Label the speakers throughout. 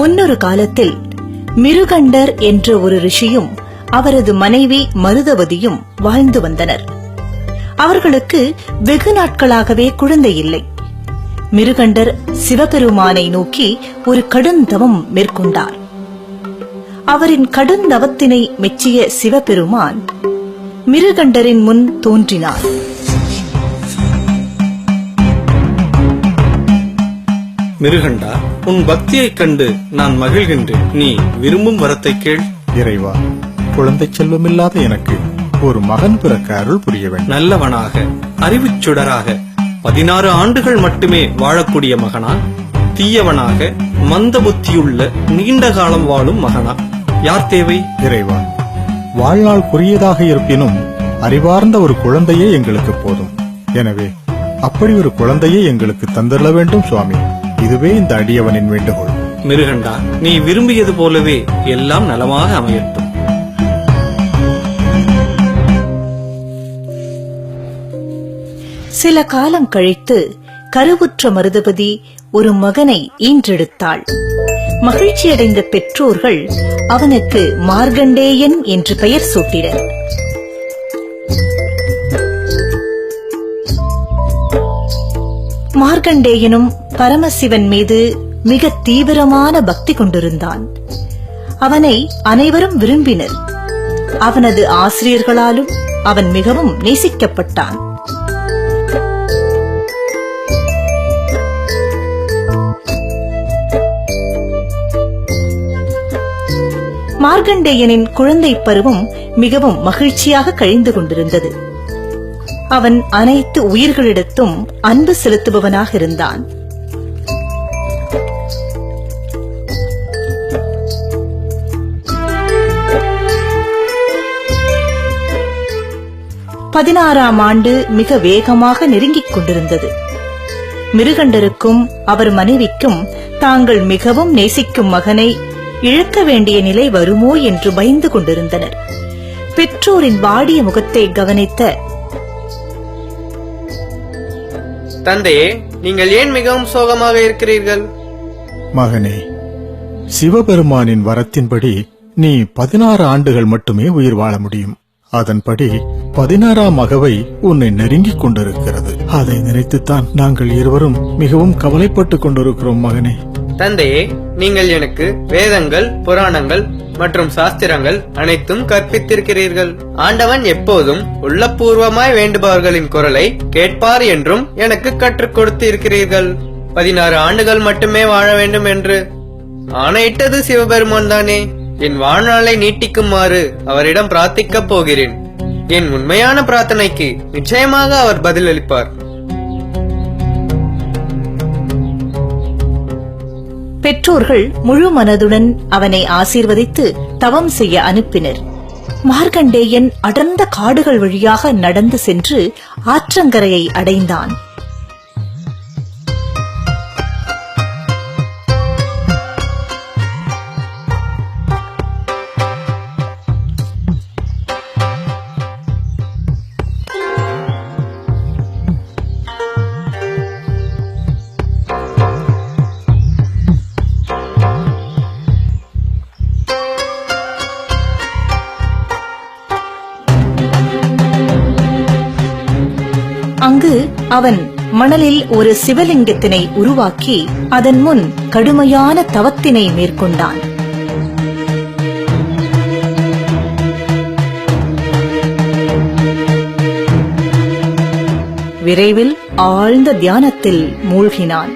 Speaker 1: முன்னொரு காலத்தில் மிருகண்டர் என்ற ஒரு ரிஷியும் அவரது மனைவி மருதவதியும் வாழ்ந்து வந்தனர். அவர்களுக்கு வெகு நாட்களாகவே குழந்தை இல்லை. மிருகண்டர் சிவபெருமானை நோக்கி ஒரு கடுந்தவம் மேற்கொண்டார். அவரின் கடுந்தவத்தினை மெச்சிய சிவபெருமான் மிருகண்டரின் முன் தோன்றினார்.
Speaker 2: மிருகண்டா, உன் பக்தியைக் கண்டு நான் மகிழ்கின்றேன். நீ விரும்பும் வரத்தை கேள்.
Speaker 3: இறைவா, குழந்தை செல்வமில்லாத எனக்கு ஒரு மகன் பிறக்க அருள் புரிய வேண்டும்.
Speaker 2: நல்லவனாக, அறிவுச் சுடராக, 16 ஆண்டுகள் மட்டுமே வாழக்கூடிய மகனா, தீயவனாக, மந்த புத்தியுள்ள, நீண்ட காலம் வாழும் மகனா, யார் தேவை?
Speaker 3: இறைவா, வாழ்நாள் குறுகியதாக இருப்பினும் அறிவார்ந்த ஒரு குழந்தையே எங்களுக்கு போதும். எனவே அப்படி ஒரு குழந்தையே எங்களுக்கு தந்துள்ள வேண்டும் சுவாமி. இதுவே இந்த அடியவனின் வேண்டுகோள்.
Speaker 2: மிருகண்டா, நீ விரும்பியது போலவே எல்லாம் நலமாக அமையட்டும்.
Speaker 1: சில காலம் கழித்து கருவுற்ற மருதபதி ஒரு மகனை ஈன்றெடுத்தாள். மகிழ்ச்சியடைந்த பெற்றோர்கள் அவனுக்கு மார்கண்டேயன் என்று பெயர் சூட்டினர். மார்கண்டேயனும் பரமசிவன் மீது மிக தீவிரமான பக்தி கொண்டிருந்தான். அவனை அனைவரும் விரும்பினர். அவனது ஆசிரியர்களாலும் அவன் மிகவும் நேசிக்கப்பட்டான். மார்கண்டேயனின் குழந்தை பருவம் மிகவும் மகிழ்ச்சியாக கழிந்து கொண்டிருந்தது. அவன் அனைத்து உயிர்களிடத்தும் அன்பு செலுத்துபவனாக இருந்தான். பதினாறாம் ஆண்டு மிக வேகமாக நெருங்கிக் கொண்டிருந்தது. மிருகண்டருக்கும் அவர் மனைவிக்கும் தாங்கள் மிகவும் நேசிக்கும் மகனை இழக்க வேண்டிய நிலை வருமோ என்று பயந்து கொண்டிருந்தனர். பெற்றோரின் வாடிய முகத்தை கவனித்த
Speaker 4: தந்தையே, நீங்கள் ஏன் மிகவும் சோகமாக இருக்கிறீர்கள்?
Speaker 3: மகனே, சிவபெருமானின் வரத்தின்படி நீ 16 ஆண்டுகள் மட்டுமே உயிர் வாழ முடியும். அதன்படி 16ஆம் அகவை உன்னை நெருங்கிக் கொண்டிருக்கிறது. அதை நினைத்துத்தான் நாங்கள் இருவரும் மிகவும் கவலைப்பட்டுக் கொண்டிருக்கிறோம் மகனே.
Speaker 4: தந்தையே, நீங்கள் எனக்கு வேதங்கள், புராணங்கள் மற்றும் சாஸ்திரங்கள் அனைத்தும் கற்பித்திருக்கிறீர்கள். ஆண்டவன் எப்போதும் உள்ளபூர்வமாய் வேண்டுபவர்களின் குரலை கேட்பார் என்றும் எனக்கு கற்றுக் கொடுத்து இருக்கிறீர்கள். 16 ஆண்டுகள் மட்டுமே வாழ வேண்டும் என்று ஆணையிட்டது சிவபெருமான் தானே. என் வாழ்நாளை நீட்டிக்குமாறு அவரிடம் பிரார்த்திக்கப் போகிறேன். என் உண்மையான பிரார்த்தனைக்கு நிச்சயமாக அவர் பதிலளிப்பார்.
Speaker 1: பெற்றோர்கள் முழு மனதுடன் அவனை ஆசீர்வதித்து தவம் செய்ய அனுப்பினர். மார்கண்டேயன் அடர்ந்த காடுகள் வழியாக நடந்து சென்று ஆற்றங்கரையை அடைந்தான். அங்கு அவன் மணலில் ஒரு சிவலிங்கத்தினை உருவாக்கி அதன் முன் கடுமையான தவத்தினை மேற்கொண்டான். விரைவில் ஆழ்ந்த தியானத்தில் மூழ்கினான்.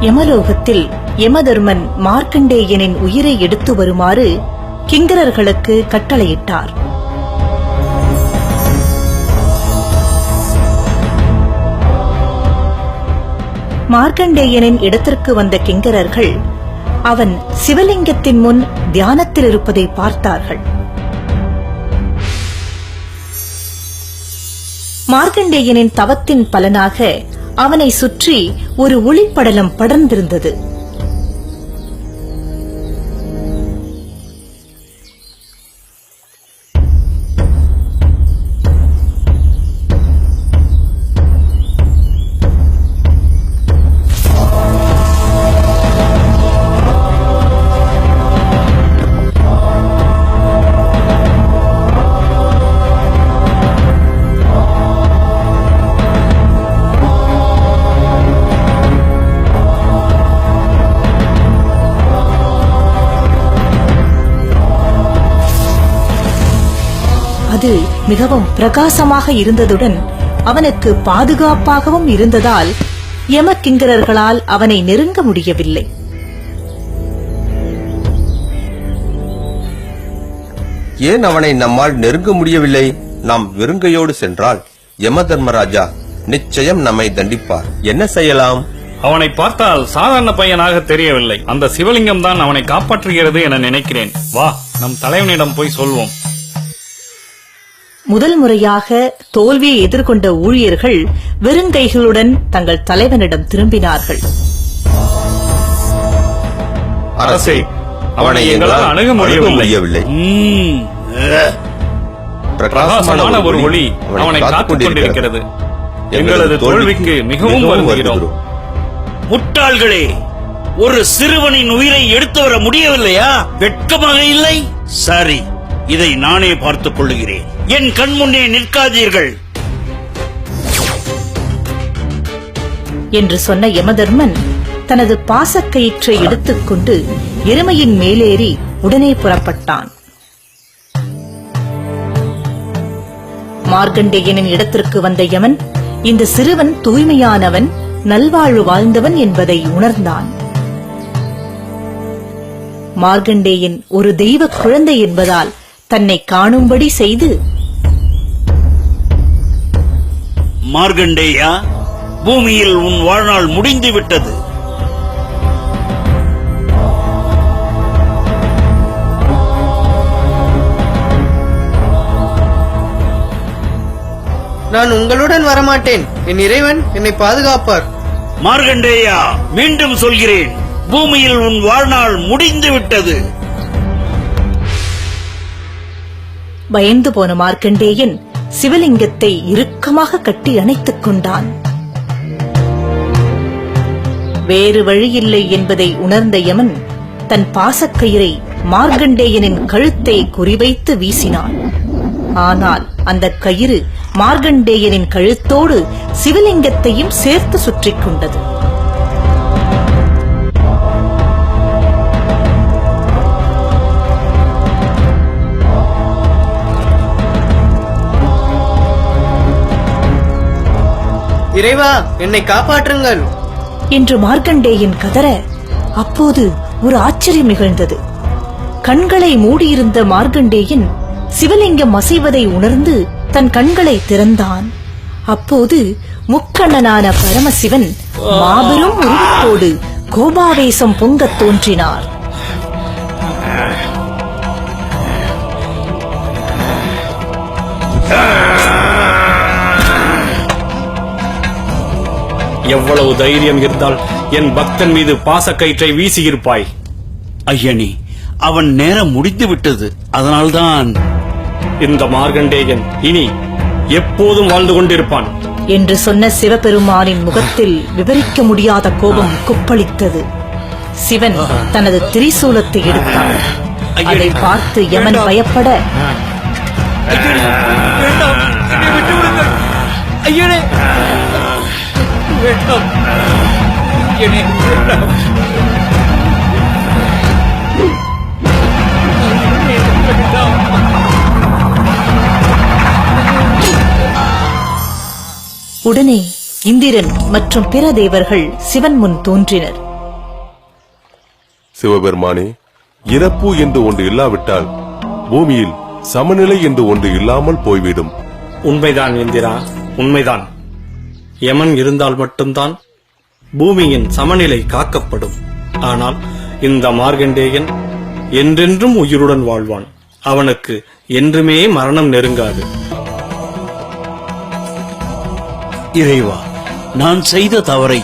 Speaker 1: யமலோகத்தில் யமதர்மன் மார்க்கண்டேயனின் உயிரை எடுத்து வருமாறு கிங்கரர்களுக்கு கட்டளையிட்டார். மார்க்கண்டேயனின் இடத்திற்கு வந்த கிங்கரர்கள் அவன் சிவலிங்கத்தின் முன் தியானத்தில் இருப்பதை பார்த்தார்கள். மார்க்கண்டேயனின் தவத்தின் பலனாக அவனை சுற்றி ஒரு ஒளிப்படலம் படர்ந்திருந்தது. அது மிகவும் பிரகாசமாக இருந்ததுடன் அவனுக்கு பாதுகாப்பாகவும் இருந்ததால் யமகிங்கரர்களால் அவனை நெருங்க முடியவில்லை.
Speaker 5: ஏன் அவனை நம்மால் நெருங்க முடியவில்லை? நாம் வெறுங்கையோடு சென்றால் யம தர்மராஜா நிச்சயம் நம்மை தண்டிப்பார். என்ன செய்யலாம்?
Speaker 6: அவனை பார்த்தால் சாதாரண பையனாக தெரியவில்லை. அந்த சிவலிங்கம் தான் அவனை காப்பாற்றுகிறது என நினைக்கிறேன். வா, நம் தலைவனிடம் போய் சொல்வோம்.
Speaker 1: முதல் முறையாக தோல்வியை எதிர்கொண்ட ஊழியர்கள் வெறுங்கைகளுடன் தங்கள் தலைவனிடம் திரும்பினார்கள்.
Speaker 6: அரசே, அவனை எங்களால் அணுக முடியவில்லை. பிரகாசமான ஒரு ஒளி அவனை காத்துக் கொண்டிருக்கிறது. எங்களது தோல்விக்கு மிகவும் வருந்துகிறோம்.
Speaker 7: முட்டாள்களே, ஒரு சிறுவனின் உயிரை எடுத்து வர முடியவில்லையா? வெட்கமாக இல்லை? சரி, இதை நானே பார்த்துக் கொள்ளுகிறேன். என் கண் முன்னே நிற்காதீர்கள்
Speaker 1: என்று சொன்ன யமதர்மன் தனது பாசக்கயிற்றை எடுத்துக்கொண்டு எருமையின் மேலேறி உடனே புறப்பட்டான். மார்க்கண்டேயனின் இடத்திற்கு வந்த யமன் இந்த சிறுவன் தூய்மையானவன், நல்வாழ்வு வாழ்ந்தவன் என்பதை உணர்ந்தான். மார்க்கண்டேயன் ஒரு தெய்வ குழந்தை என்பதால் தன்னை காணும்படி செய்து,
Speaker 7: மார்க்கண்டேயா, பூமியில் உன் வாழ்நாள் முடிந்து விட்டது.
Speaker 4: நான் உங்களுடன் வரமாட்டேன். என் இறைவன் என்னை பாதுகாப்பார்.
Speaker 7: மார்க்கண்டேயா, மீண்டும் சொல்கிறேன், பூமியில் உன் வாழ்நாள் முடிந்து விட்டது.
Speaker 1: பயந்து போன மார்க்கண்டேயன் சிவலிங்கத்தை இறுக்கமாக கட்டி அணைத்துக் கொண்டான். வேறு வழியில்லை என்பதை உணர்ந்த யமன் தன் பாசக்கயிறை மார்க்கண்டேயனின் கழுத்தை குறிவைத்து வீசினான். ஆனால் அந்த கயிறு மார்க்கண்டேயனின் கழுத்தோடு சிவலிங்கத்தையும் சேர்த்து சுற்றிக் கொண்டது.
Speaker 4: இறைவா, என்னை காப்பாற்றுங்கள்
Speaker 1: என்று மார்க்கண்டேயன் கதற, அப்போது ஒரு ஆச்சரியம் நிகழ்ந்தது. கண்களை மூடியிருந்த மார்க்கண்டேயன் சிவலிங்கம் அசைவதை உணர்ந்து தன் கண்களை திறந்தான். அப்போது முக்கண்ணனான பரமசிவன் மாபெரும் உருவத்தோடு கோபாவேசம் பொங்கத் தோன்றினார்.
Speaker 6: எவ்வளவு தைரியம் இருந்தால் என் பக்தன் மீது பாசக்கயிற்றை வீசியிருப்பாய்.
Speaker 7: ஐயனே, அவன் நேரம் முடிந்து விட்டது. அதனால்தான்
Speaker 6: இந்த மார்க்கண்டேயன் இனி எப்போதும் வாழ்ந்து கொண்டிருப்பான்
Speaker 1: என்று சொன்ன சிவபெருமானின் முகத்தில் விவரிக்க முடியாத கோபம் கொப்பளித்தது. சிவன் தனது திரிசூலத்தை எடுத்தார். அதை பார்த்து யமன் பயப்பட, உடனே இந்திரன் மற்றும் பிற தேவர்கள் சிவன் முன் தோன்றினர்.
Speaker 8: சிவபெருமானே, இறப்பு என்று ஒன்று இல்லாவிட்டால் பூமியில் சமநிலை என்று ஒன்று இல்லாமல் போய்விடும்.
Speaker 2: உண்மைதான் இந்திரா, உண்மைதான். யமன் இருந்தால் மட்டும்தான் பூமியின் சமநிலை காக்கப்படும். ஆனால் இந்த மார்க்கண்டேயன் என்றென்றும் உயிருடன் வாழ்வான். அவனுக்கு என்றுமே மரணம் நெருங்காது.
Speaker 7: இறைவா, நான் செய்த தவறை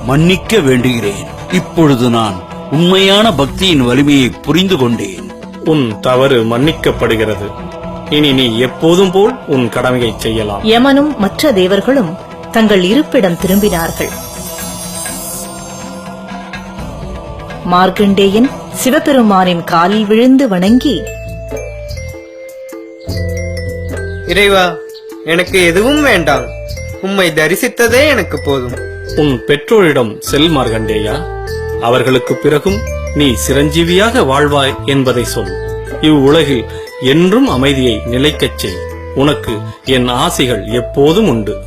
Speaker 7: மன்னிக்க வேண்டுகிறேன். இப்பொழுது நான் உண்மையான பக்தியின் வலிமையை புரிந்து கொண்டேன்.
Speaker 2: உன் தவறு மன்னிக்கப்படுகிறது. இனி நீ எப்போதும் போல் உன் கடமையை செய்யலாம்.
Speaker 1: யமனும் மற்ற தேவர்களும் தங்கள் இருப்பிடம் திரும்பினார்கள். மார்க்கண்டேயன் சிவபெருமானின் காலில் விழுந்து வணங்கி,
Speaker 4: இறைவா, எனக்கு எதுவும் வேண்டாம். உம்மை தரிசித்ததே எனக்கு போதும்.
Speaker 2: உன் பெற்றோரிடம் செல் மார்க்கண்டேயா. அவர்களுக்கு பிறகும் நீ சிரஞ்சீவியாக வாழ்வாய் என்பதை சொல். இவ்வுலகில் என்றும் அமைதியை நிலைக்கச் செய். உனக்கு என் ஆசிகள் எப்போதும் உண்டு.